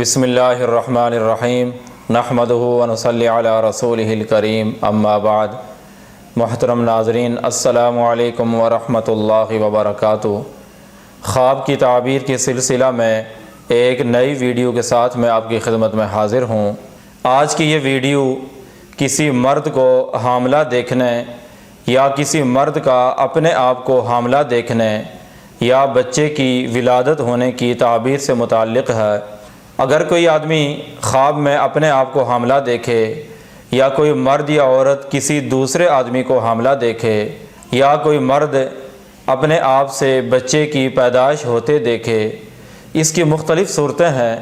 بسم اللہ الرحمن الرحیم نحمدہ ونصلی علی رسولہ الکریم اما بعد۔ محترم ناظرین، السلام علیکم ورحمۃ اللہ وبرکاتہ۔ خواب کی تعبیر کے سلسلہ میں ایک نئی ویڈیو کے ساتھ میں آپ کی خدمت میں حاضر ہوں۔ آج کی یہ ویڈیو کسی مرد کو حاملہ دیکھنے یا کسی مرد کا اپنے آپ کو حاملہ دیکھنے یا بچے کی ولادت ہونے کی تعبیر سے متعلق ہے۔ اگر کوئی آدمی خواب میں اپنے آپ کو حاملہ دیکھے یا کوئی مرد یا عورت کسی دوسرے آدمی کو حاملہ دیکھے یا کوئی مرد اپنے آپ سے بچے کی پیدائش ہوتے دیکھے، اس کی مختلف صورتیں ہیں۔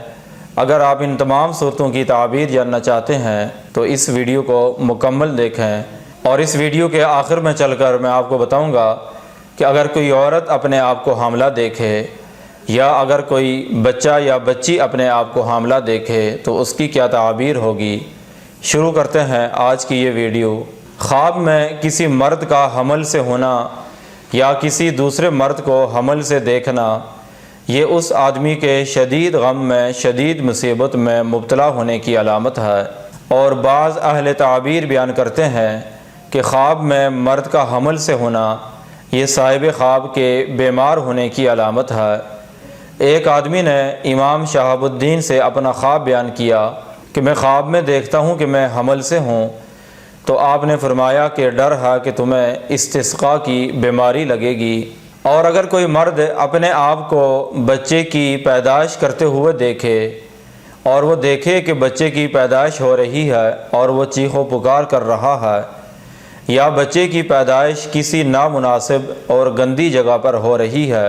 اگر آپ ان تمام صورتوں کی تعبیر جاننا چاہتے ہیں تو اس ویڈیو کو مکمل دیکھیں، اور اس ویڈیو کے آخر میں چل کر میں آپ کو بتاؤں گا کہ اگر کوئی عورت اپنے آپ کو حاملہ دیکھے یا اگر کوئی بچہ یا بچی اپنے آپ کو حاملہ دیکھے تو اس کی کیا تعبیر ہوگی۔ شروع کرتے ہیں آج کی یہ ویڈیو۔ خواب میں کسی مرد کا حمل سے ہونا یا کسی دوسرے مرد کو حمل سے دیکھنا، یہ اس آدمی کے شدید غم میں، شدید مصیبت میں مبتلا ہونے کی علامت ہے، اور بعض اہل تعبیر بیان کرتے ہیں کہ خواب میں مرد کا حمل سے ہونا یہ صاحب خواب کے بیمار ہونے کی علامت ہے۔ ایک آدمی نے امام شہاب الدین سے اپنا خواب بیان کیا کہ میں خواب میں دیکھتا ہوں کہ میں حمل سے ہوں، تو آپ نے فرمایا کہ ڈر ہے کہ تمہیں استسقاء کی بیماری لگے گی۔ اور اگر کوئی مرد اپنے آپ کو بچے کی پیدائش کرتے ہوئے دیکھے اور وہ دیکھے کہ بچے کی پیدائش ہو رہی ہے اور وہ چیخ و پکار کر رہا ہے، یا بچے کی پیدائش کسی نامناسب اور گندی جگہ پر ہو رہی ہے،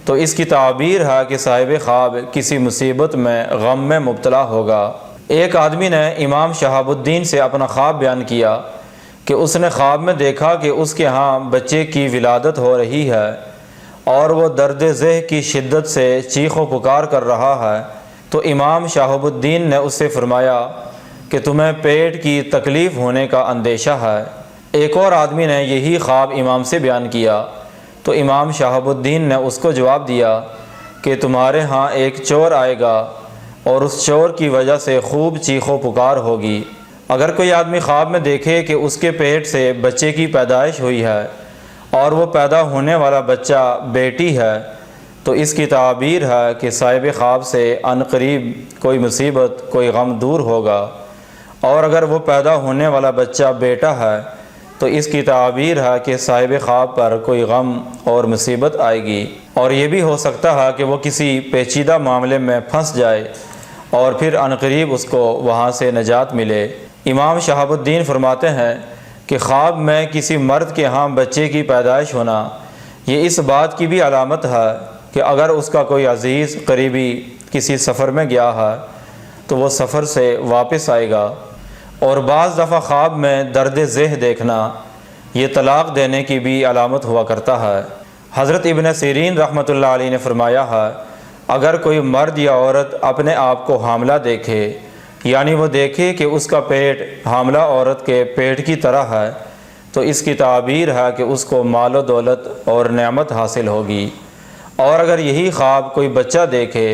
تو اس کی تعبیر ہے کہ صاحب خواب کسی مصیبت میں، غم میں مبتلا ہوگا۔ ایک آدمی نے امام شہاب الدین سے اپنا خواب بیان کیا کہ اس نے خواب میں دیکھا کہ اس کے ہاں بچے کی ولادت ہو رہی ہے اور وہ درد ذہ کی شدت سے چیخ و پکار کر رہا ہے، تو امام شہاب الدین نے اس سے فرمایا کہ تمہیں پیٹ کی تکلیف ہونے کا اندیشہ ہے۔ ایک اور آدمی نے یہی خواب امام سے بیان کیا تو امام شہاب الدین نے اس کو جواب دیا کہ تمہارے ہاں ایک چور آئے گا اور اس چور کی وجہ سے خوب چیخ و پکار ہوگی۔ اگر کوئی آدمی خواب میں دیکھے کہ اس کے پیٹ سے بچے کی پیدائش ہوئی ہے اور وہ پیدا ہونے والا بچہ بیٹی ہے، تو اس کی تعبیر ہے کہ صاحب خواب سے عنقریب کوئی مصیبت، کوئی غم دور ہوگا۔ اور اگر وہ پیدا ہونے والا بچہ بیٹا ہے تو اس کی تعبیر ہے کہ صاحب خواب پر کوئی غم اور مصیبت آئے گی، اور یہ بھی ہو سکتا ہے کہ وہ کسی پیچیدہ معاملے میں پھنس جائے اور پھر عنقریب اس کو وہاں سے نجات ملے۔ امام شہاب الدین فرماتے ہیں کہ خواب میں کسی مرد کے ہاں بچے کی پیدائش ہونا یہ اس بات کی بھی علامت ہے کہ اگر اس کا کوئی عزیز قریبی کسی سفر میں گیا ہے تو وہ سفر سے واپس آئے گا۔ اور بعض دفعہ خواب میں درد ذہ دیکھنا یہ طلاق دینے کی بھی علامت ہوا کرتا ہے۔ حضرت ابن سیرین رحمۃ اللہ علیہ نے فرمایا ہے، اگر کوئی مرد یا عورت اپنے آپ کو حاملہ دیکھے، یعنی وہ دیکھے کہ اس کا پیٹ حاملہ عورت کے پیٹ کی طرح ہے، تو اس کی تعبیر ہے کہ اس کو مال و دولت اور نعمت حاصل ہوگی۔ اور اگر یہی خواب کوئی بچہ دیکھے،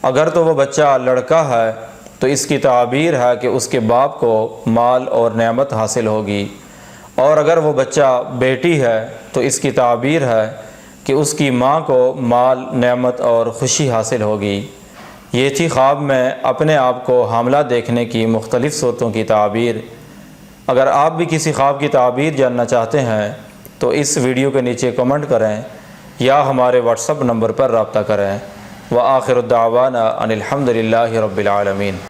اگر تو وہ بچہ لڑکا ہے تو اس کی تعبیر ہے کہ اس کے باپ کو مال اور نعمت حاصل ہوگی، اور اگر وہ بچہ بیٹی ہے تو اس کی تعبیر ہے کہ اس کی ماں کو مال، نعمت اور خوشی حاصل ہوگی۔ یہ تھی خواب میں اپنے آپ کو حاملہ دیکھنے کی مختلف صورتوں کی تعبیر۔ اگر آپ بھی کسی خواب کی تعبیر جاننا چاہتے ہیں تو اس ویڈیو کے نیچے کمنٹ کریں یا ہمارے واٹس ایپ نمبر پر رابطہ کریں۔ وآخر الدعوانا ان الحمد للہ رب العالمین۔